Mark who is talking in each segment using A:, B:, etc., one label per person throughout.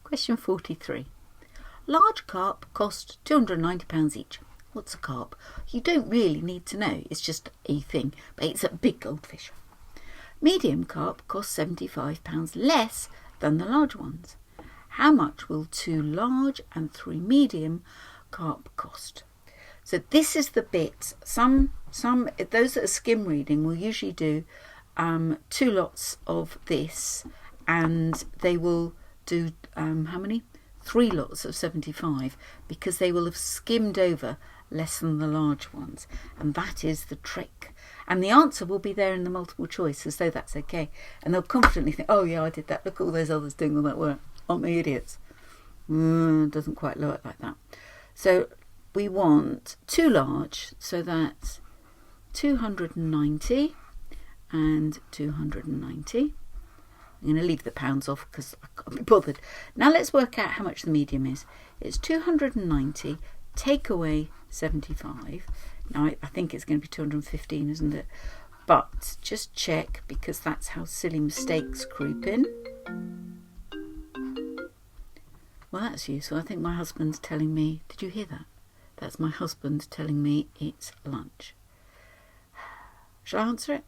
A: Question 43. Large carp cost £290 each. What's a carp? You don't really need to know. It's just a thing, but it's a big goldfish. Medium carp cost £75 less than the large ones. How much will 2 large and 3 medium carp cost? So this is the bit. Some those that are skim reading will usually do 2 lots of this, and they will do how many? 3 lots of 75, because they will have skimmed over less than the large ones, and that is the trick. And the answer will be there in the multiple choice, as though that's okay, and they'll confidently think, oh yeah, I did that, look at all those others doing all that work, aren't they idiots? Doesn't quite work like that. So we want 2 large, so that's 290 and 290. I'm going to leave the pounds off because I can't be bothered. Now let's work out how much the medium is. It's 290, take away 75. Now I think it's going to be 215, isn't it? But just check, because that's how silly mistakes creep in. Well, that's useful. I think my husband's telling me, did you hear that? That's my husband telling me it's lunch. Shall I answer it?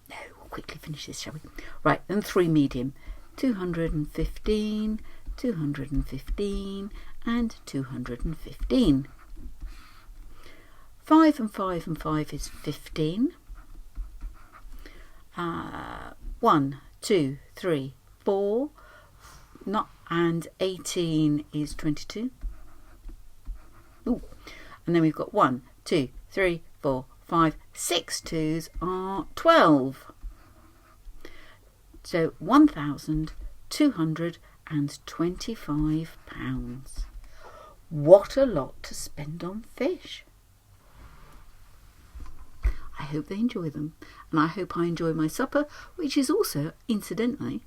A: No, we'll quickly finish this, shall we? Right, then 3 medium. 215, 215 and 215. 5 and 5 and 5 is 15. 1, 2, 3, 4. And 18 is 22. Ooh. And then we've got 1, 2, 3, 4, 5, 6 twos are 12. So £1,225. What a lot to spend on fish. I hope they enjoy them, and I hope I enjoy my supper, which is also, incidentally,